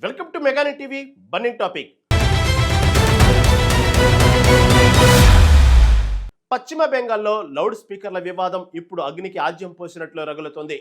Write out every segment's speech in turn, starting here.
Welcome to మెగాని TV burning topic. పశ్చిమ బెంగాల్లో లౌడ్ స్పీకర్ల వివాదం ఇప్పుడు అగ్నికి ఆజ్యం పోసినట్లు రగులుతోంది.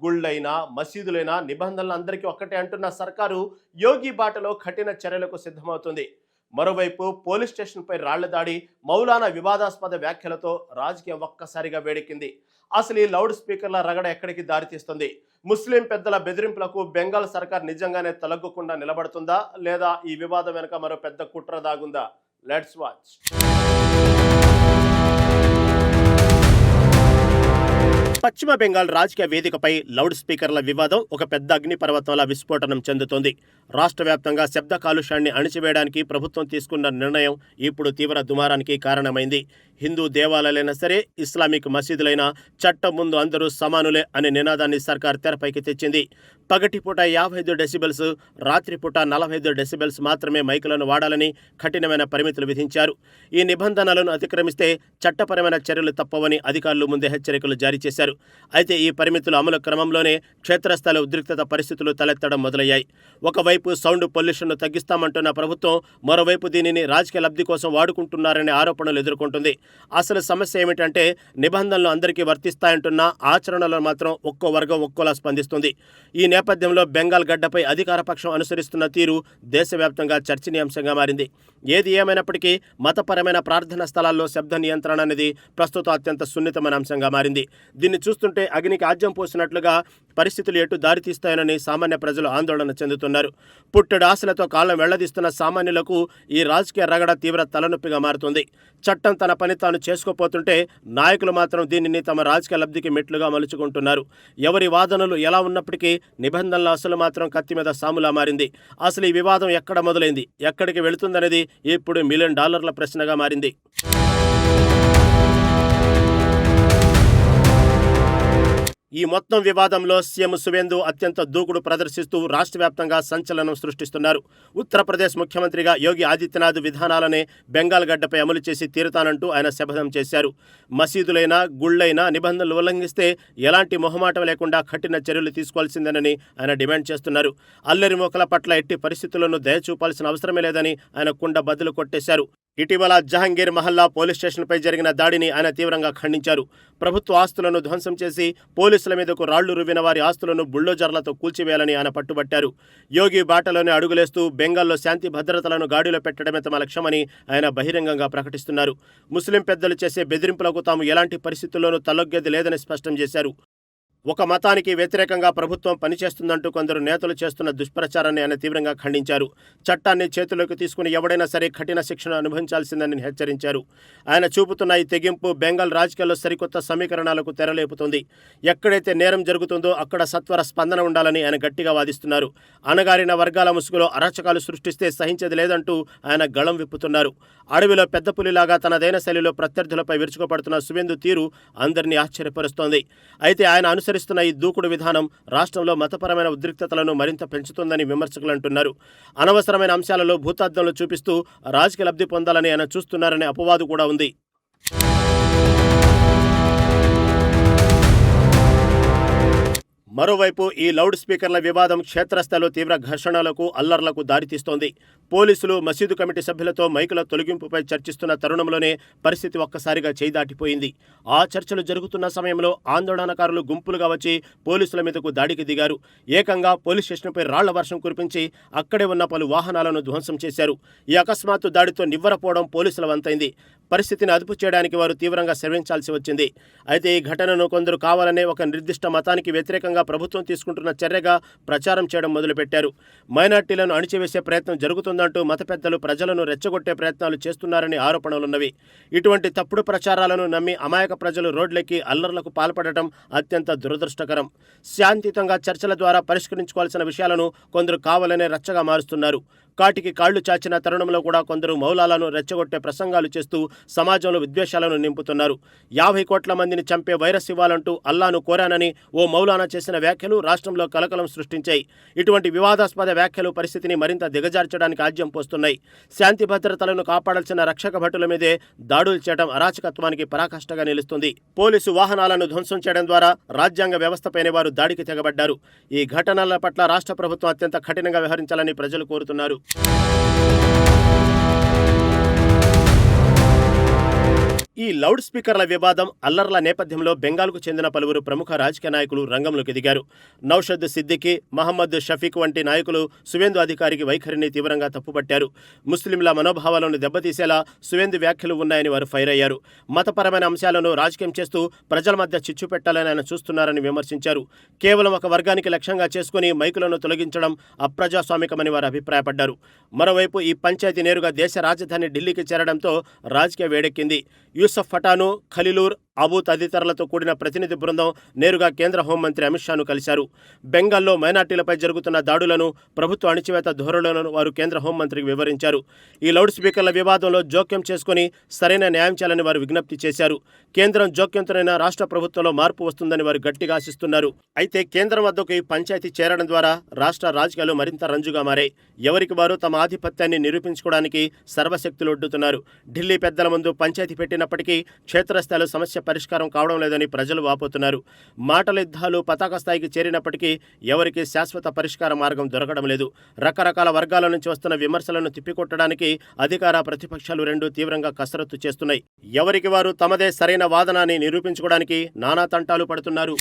గుళ్ళైనా మసీదులైనా నిబంధనలు అందరికీ ఒక్కటే అంటున్న సర్కారు యోగి బాటలో కఠిన చర్యలకు సిద్ధమవుతుంది. మరోవైపు పోలీస్ స్టేషన్పై రాళ్ల దాడి, మౌలానా వివాదాస్పద వ్యాఖ్యలతో రాజకీయం ఒక్కసారిగా వేడెక్కింది. అసలు ఈ లౌడ్ స్పీకర్ల రగడ ఎక్కడికి దారితీస్తుంది? ముస్లిం పెద్దల బెదిరింపులకు బెంగాల్ సర్కార్ నిజంగానే తలగ్గకుండా నిలబడుతుందా, లేదా ఈ వివాదం వెనుక మరో పెద్ద కుట్ర దాగుందా? Let's watch. పశ్చిమ బెంగాల్ రాజకీయ వేదికపై లౌడ్ స్పీకర్ల వివాదం ఒక పెద్ద అగ్నిపర్వతంలా విస్ఫోటనం చెందుతోంది. రాష్ట్ర వ్యాప్తంగా శబ్ద కాలుష్యాన్ని అణిచివేయడానికి ప్రభుత్వం తీసుకున్న నిర్ణయం ఇప్పుడు తీవ్ర దుమారానికి కారణమైంది. హిందూ దేవాలయాలైనా సరే, ఇస్లామిక్ మసీదులైనా చట్టం ముందు అందరూ సమానులే అనే నినాదాన్ని సర్కార్ తెరపైకి తెచ్చింది. పగటిపూట 55 డెసిబెల్స్, రాత్రిపూట 45 డెసిబెల్స్ మాత్రమే మైకులను వాడాలని కఠినమైన పరిమితులు విధించారు. ఈ నిబంధనలను అతిక్రమిస్తే చట్టపరమైన చర్యలు తప్పవని అధికారులు ముందే హెచ్చరికలు జారీ చేశారు. అయితే ఈ పరిమితుల అమలు క్రమంలోనే క్షేత్రస్థాయి ఉద్రిక్తత పరిస్థితులు తలెత్తడం మొదలయ్యాయి. ఒకవైపు సౌండ్ పొల్యూషన్ను తగ్గిస్తామంటున్న ప్రభుత్వం, మరోవైపు దీనిని రాజకీయ లబ్ధి కోసం వాడుకుంటున్నారనే ఆరోపణలు ఎదుర్కొంటుంది. అసలు సమస్య ఏమిటంటే, నిబంధనలు అందరికీ వర్తిస్తాయంటున్న ఆచరణలో మాత్రం ఒక్కో వర్గం ఒక్కోలా స్పందిస్తుంది. ఈ నేపథ్యంలో బెంగాల్ గడ్డపై అధికార పక్షం అనుసరిస్తున్న తీరు దేశవ్యాప్తంగా చర్చనీయాంశంగా మారింది. ఏది ఏమైనప్పటికీ మతపరమైన ప్రార్థనా స్థలాల్లో శబ్ద నియంత్రణ అనేది ప్రస్తుతం అత్యంత సున్నితమైన అంశంగా మారింది. దీన్ని చూస్తుంటే అగ్నికి ఆజ్యం పోసినట్లుగా పరిస్థితులు ఎటు దారితీస్తాయనని సామాన్య ప్రజలు ఆందోళన చెందుతున్నారు. పుట్టెడు ఆశలతో కాలం వెళ్లదీస్తున్న సామాన్యులకు ఈ రాజకీయ రగడ తీవ్ర తలనొప్పిగా మారుతుంది. చట్టం తన పని తాను చేసుకోపోతుంటే నాయకులు మాత్రం దీనిని తమ రాజకీయ లబ్ధికి మెట్లుగా మలుచుకుంటున్నారు. ఎవరి వాదనలు ఎలా ఉన్నప్పటికీ నిబంధనల అసలు మాత్రం కత్తి మీద సాములా మారింది. అసలు ఈ వివాదం ఎక్కడ మొదలైంది, ఎక్కడికి వెళుతుందనేది ఇప్పుడు $1 మిలియన్ ప్రశ్నగా మారింది. ఈ మొత్తం వివాదంలో సీఎం సువేందు అత్యంత దూకుడు ప్రదర్శిస్తూ రాష్ట్ర వ్యాప్తంగా సంచలనం సృష్టిస్తున్నారు. ఉత్తరప్రదేశ్ ముఖ్యమంత్రిగా యోగి ఆదిత్యనాథ్ విధానాలనే బెంగాల్ గడ్డపై అమలు చేసి తీరుతానంటూ ఆయన శపథం చేశారు. మసీదులైనా, గుళ్లైనా నిబంధనలు ఉల్లంఘిస్తే ఎలాంటి మొహమాటం లేకుండా కఠిన చర్యలు తీసుకోవాల్సిందేనని ఆయన డిమాండ్ చేస్తున్నారు. అల్లరి మోకల పట్ల ఎట్టి పరిస్థితుల్లోనూ దయ చూపాల్సిన అవసరమే లేదని ఆయన కుండ బద్దలు కొట్టేశారు. ఇటీవల జహంగీర్ మహల్లా పోలీస్ స్టేషన్పై జరిగిన దాడిని ఆయన తీవ్రంగా ఖండించారు. ప్రభుత్వ ఆస్తులను ధ్వంసం చేసి పోలీసుల మీదకు రాళ్లు రువ్విన వారి ఆస్తులను బుల్డోజర్లతో కూల్చివేయాలని ఆయన పట్టుబట్టారు. యోగి బాటలోనే అడుగులేస్తూ బెంగాల్లో శాంతి భద్రతలను గాడిలో పెట్టడమే తమ లక్ష్యమని ఆయన బహిరంగంగా ప్రకటిస్తున్నారు. ముస్లిం పెద్దలు చేసే బెదిరింపులకు తాము ఎలాంటి పరిస్థితుల్లోనూ తలొగ్గేది లేదని స్పష్టం చేశారు. ఒక మతానికి వ్యతిరేకంగా ప్రభుత్వం పనిచేస్తుందంటూ కొందరు నేతలు చేస్తున్న దుష్ప్రచారాన్ని ఆయన తీవ్రంగా ఖండించారు. చట్టాన్ని చేతుల్లోకి తీసుకుని ఎవడైనా సరే కఠిన శిక్షణ అనుభవించాల్సిందని హెచ్చరించారు. ఆయన చూపుతున్న ఈ తెగింపు బెంగాల్ రాజకీయాల్లో సరికొత్త సమీకరణాలకు తెరలేపుతుంది. ఎక్కడైతే నేరం జరుగుతుందో అక్కడ సత్వర స్పందన ఉండాలని ఆయన గట్టిగా వాదిస్తున్నారు. అణగారిన వర్గాల ముసుగులో అరాచకాలు సృష్టిస్తే సహించేది లేదంటూ ఆయన గళం విప్పుతున్నారు. అడవిలో పెద్ద పులిలాగా తనదైన శైలిలో ప్రత్యర్థులపై విరుచుకుపడుతున్న సువేందు తీరు అందరినీ ఆశ్చర్యపరుస్తోంది. అయితే ఆయన అనుసరిస్తున్న ఈ దూకుడు విధానం రాష్ట్రంలో మతపరమైన ఉద్రిక్తతలను మరింత పెంచుతుందని విమర్శకులు అంటున్నారు. అనవసరమైన అంశాలలో భూతార్థంలో చూపిస్తూ రాజకీయ లబ్ధి పొందాలని ఆయన చూస్తున్నారనే అపవాదు కూడా ఉంది. మరోవైపు ఈ లౌడ్ స్పీకర్ల వివాదం క్షేత్రస్థాయిలో తీవ్ర ఘర్షణలకు, అల్లర్లకు దారితీస్తోంది. పోలీసులు, మసీదు కమిటీ సభ్యులతో మైకుల తొలగింపుపై చర్చిస్తున్న తరుణంలోనే పరిస్థితి ఒక్కసారిగా చేయిదాటిపోయింది. ఆ చర్చలు జరుగుతున్న సమయంలో ఆందోళనకారులు గుంపులుగా వచ్చి పోలీసుల మీదకు దాడికి దిగారు. ఏకంగా పోలీస్ స్టేషన్పై రాళ్ల వర్షం కురిపించి అక్కడే ఉన్న పలు వాహనాలను ధ్వంసం చేశారు. ఈ అకస్మాత్తు దాడితో నివ్వరపోవడం పోలీసుల వంతైంది. పరిస్థితిని అదుపు చేయడానికి వారు తీవ్రంగా శ్రమించాల్సి వచ్చింది. అయితే ఈ ఘటనను కొందరు కావాలనే ఒక నిర్దిష్ట మతానికి వ్యతిరేకంగా ప్రభుత్వం తీసుకుంటున్న చర్యగా ప్రచారం చేయడం మొదలుపెట్టారు. మైనార్టీలను అణిచివేసే ప్రయత్నం జరుగుతుందంటూ మత పెద్దలు ప్రజలను రెచ్చగొట్టే ప్రయత్నాలు చేస్తున్నారని ఆరోపణలున్నవి. ఇటువంటి తప్పుడు ప్రచారాలను నమ్మి అమాయక ప్రజలు రోడ్లెక్కి అల్లర్లకు పాల్పడటం అత్యంత దురదృష్టకరం. శాంతియుతంగా చర్చల ద్వారా పరిష్కరించుకోవాల్సిన విషయాలను కొందరు కావాలనే రచ్చగా మారుస్తున్నారు. కాటికి కాళ్లు చాచిన తరుణంలో కూడా కొందరు మౌలాలను రెచ్చగొట్టే ప్రసంగాలు చేస్తూ సమాజంలో విద్వేషాలను నింపుతున్నారు. 50 కోట్ల మందిని చంపే వైరస్ ఇవ్వాలంటూ అల్లాను కోరానని ఓ మౌలానా చేసిన వ్యాఖ్యలు రాష్ట్రంలో కలకలం సృష్టించాయి. ఇటువంటి వివాదాస్పద వ్యాఖ్యలు పరిస్థితిని మరింత దిగజార్చడానికి ఆజ్యం పోస్తున్నాయి. శాంతి భద్రతలను కాపాడాల్సిన రక్షక భటుల మీదే దాడులు చేయడం అరాచకత్వానికి పరాకాష్ఠగా నిలుస్తుంది. పోలీసు వాహనాలను ధ్వంసం చేయడం ద్వారా రాజ్యాంగ వ్యవస్థపైనే వారు దాడికి తెగబడ్డారు. ఈ ఘటనల పట్ల రాష్ట్ర ప్రభుత్వం అత్యంత కఠినంగా వ్యవహరించాలని ప్రజలు కోరుతున్నారు. ఈ లౌడ్ స్పీకర్ల వివాదం అల్లర్ల నేపథ్యంలో బెంగాల్కు చెందిన పలువురు ప్రముఖ రాజకీయ నాయకులు రంగంలోకి దిగారు. నౌషద్ సిద్దికీ, మహమ్మద్ షఫీక్ వంటి నాయకులు సువేందు అధికారికి వైఖరిని తీవ్రంగా తప్పుపట్టారు. ముస్లింల మనోభావాలను దెబ్బతీసేలా సువేందు వ్యాఖ్యలు ఉన్నాయని వారు ఫైర్ అయ్యారు. మతపరమైన అంశాలను రాజకీయం చేస్తూ ప్రజల మధ్య చిచ్చు పెట్టాలని ఆయన చూస్తున్నారని విమర్శించారు. కేవలం ఒక వర్గానికి లక్ష్యంగా చేసుకుని మైకులను తొలగించడం అప్రజాస్వామికమని వారు అభిప్రాయపడ్డారు. మరోవైపు ఈ పంచాయతీ నేరుగా దేశ రాజధాని ఢిల్లీకి చేరడంతో రాజకీయ వేడెక్కింది. యూసఫ్ పఠాను, ఖలీలూర్, అబూ తదితరులతో కూడిన ప్రతినిధి బృందం నేరుగా కేంద్ర హోంమంత్రి అమిత్ షాను కలిశారు. బెంగాల్లో మైనార్టీలపై జరుగుతున్న దాడులను, ప్రభుత్వ అణిచివేత ధోరణులను వారు కేంద్ర హోంమంత్రికి వివరించారు. ఈ లౌడ్ స్పీకర్ల వివాదంలో జోక్యం చేసుకుని సరైన న్యాయం చేయాలని వారు విజ్ఞప్తి చేశారు. కేంద్రం జోక్యంతోనైనా రాష్ట్ర ప్రభుత్వంలో మార్పు వస్తుందని వారు గట్టిగా ఆశిస్తున్నారు. అయితే కేంద్రం వద్దకు ఈ పంచాయతీ చేరడం ద్వారా రాష్ట్ర రాజకీయాలు మరింత రంజుగా మారాయి. ఎవరికి వారు తమ ఆధిపత్యాన్ని నిరూపించుకోవడానికి సర్వశక్తులు ఒడ్డుతున్నారు. ఢిల్లీ పెద్దల ముందు పంచాయతీ పెట్టినప్పటికీ క్షేత్రస్థాయిలో సమస్య పరిష్కారం కావడం లేదని ప్రజలు వాపోతున్నారు. మాటల యుద్ధాలు పతాక స్థాయికి చేరినప్పటికీ ఎవరికి శాశ్వత పరిష్కార మార్గం దొరకడం లేదు. రకరకాల వర్గాల నుంచి వస్తున్న విమర్శలను తిప్పికొట్టడానికి అధికార ప్రతిపక్షాలు రెండూ తీవ్రంగా కసరత్తు చేస్తున్నాయి. ఎవరికి వారు తమదే సరైన వాదనాన్ని నిరూపించుకోవడానికి నానా తంటాలు పడుతున్నారు.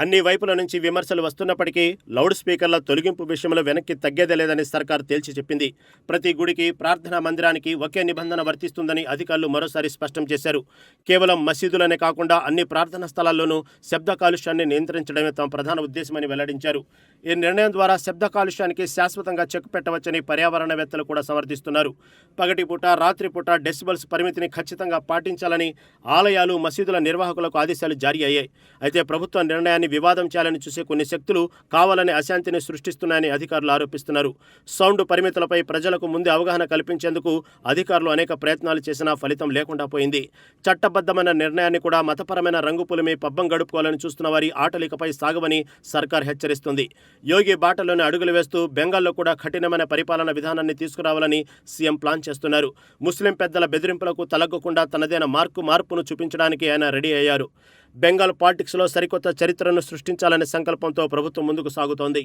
అన్ని వైపుల నుంచి విమర్శలు వస్తున్నప్పటికీ లౌడ్ స్పీకర్ల తొలగింపు విషయంలో వెనక్కి తగ్గేదే లేదని సర్కార్ తేల్చి చెప్పింది. ప్రతి గుడికి, ప్రార్థనా మందిరానికి ఒకే నిబంధన వర్తిస్తుందని అధికారులు మరోసారి స్పష్టం చేశారు. కేవలం మసీదులనే కాకుండా అన్ని ప్రార్థనా స్థలాల్లోనూ శబ్ద కాలుష్యాన్ని నియంత్రించడమే తమ ప్రధాన ఉద్దేశమని వెల్లడించారు. ఈ నిర్ణయం ద్వారా శబ్ద కాలుష్యానికి శాశ్వతంగా చెక్ పెట్టవచ్చని పర్యావరణవేత్తలు కూడా సమర్థిస్తున్నారు. పగటిపూట, రాత్రిపూట డెసిబల్స్ పరిమితిని ఖచ్చితంగా పాటించాలని ఆలయాలు, మసీదుల నిర్వాహకులకు ఆదేశాలు జారీ అయ్యాయి. అయితే ప్రభుత్వ నిర్ణయాన్ని వివాదం చేయాలని చూసే కొన్ని శక్తులు కావాలని అశాంతిని సృష్టిస్తున్నాయని అధికారులు ఆరోపిస్తున్నారు. సౌండ్ పరిమితులపై ప్రజలకు ముందే అవగాహన కల్పించేందుకు అధికారులు అనేక ప్రయత్నాలు చేసినా ఫలితం లేకుండా పోయింది. చట్టబద్ధమైన నిర్ణయాన్ని కూడా మతపరమైన రంగుపులమే పబ్బం గడుపుకోవాలని చూస్తున్న వారి ఆటలికపై సాగవని సర్కార్ హెచ్చరిస్తుంది. యోగి బాటలోనే అడుగులు వేస్తూ బెంగాల్లో కూడా కఠినమైన పరిపాలన విధానాన్ని తీసుకురావాలని సీఎం ప్లాన్ చేస్తున్నారు. ముస్లిం పెద్దల బెదిరింపులకు తలగ్గకుండా తనదైన మార్పును చూపించడానికి ఆయన రెడీ అయ్యారు. బెంగాల్ పాలిటిక్స్లో సరికొత్త చరిత్రను సృష్టించాలనే సంకల్పంతో ప్రభుత్వం ముందుకు సాగుతోంది.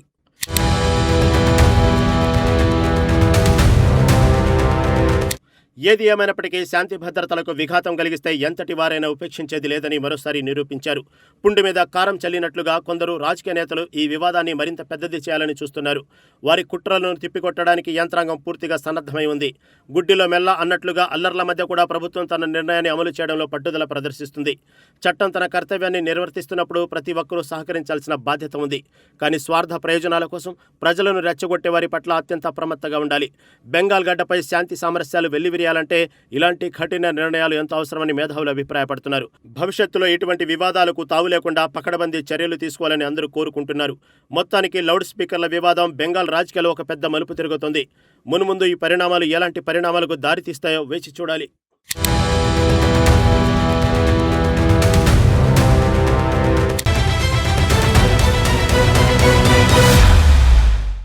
ఏది ఏమైనప్పటికీ శాంతి భద్రతలకు విఘాతం కలిగిస్తే ఎంతటి వారైనా ఉపేక్షించేది లేదని మరోసారి నిరూపించారు. పుండు మీద కారం చల్లినట్లుగా కొందరు రాజకీయ నేతలు ఈ వివాదాన్ని మరింత పెద్దది చేయాలని చూస్తున్నారు. వారి కుట్రలను తిప్పికొట్టడానికి యంత్రాంగం పూర్తిగా సన్నద్ధమై ఉంది. గుడ్డిలో మెల్ల అన్నట్లుగా అల్లర్ల మధ్య కూడా ప్రభుత్వం తన నిర్ణయాన్ని అమలు చేయడంలో పట్టుదల ప్రదర్శిస్తుంది. చట్టం తన కర్తవ్యాన్ని నిర్వర్తిస్తున్నప్పుడు ప్రతి ఒక్కరూ సహకరించాల్సిన బాధ్యత ఉంది. కానీ స్వార్థ ప్రయోజనాల కోసం ప్రజలను రెచ్చగొట్టే వారి పట్ల అత్యంత అప్రమత్తంగా ఉండాలి. బెంగాల్ గడ్డపై శాంతి సామరస్యాలు వెల్లివిరియాలంటే ఇలాంటి కఠిన నిర్ణయాలు ఎంత అవసరమని మేధావులు అభిప్రాయపడుతున్నారు. భవిష్యత్తులో ఇటువంటి వివాదాలకు తావు లేకుండా పకడ్బందీ చర్యలు తీసుకోవాలని అందరూ కోరుకుంటున్నారు. మొత్తానికి లౌడ్ స్పీకర్ల వివాదం బెంగాల్ రాజకీయాల్లో ఒక పెద్ద మలుపు తిరుగుతోంది. మున్ముందు ఈ పరిణామాలు ఎలాంటి పరిణామాలకు దారితీస్తాయో వేచి చూడాలి.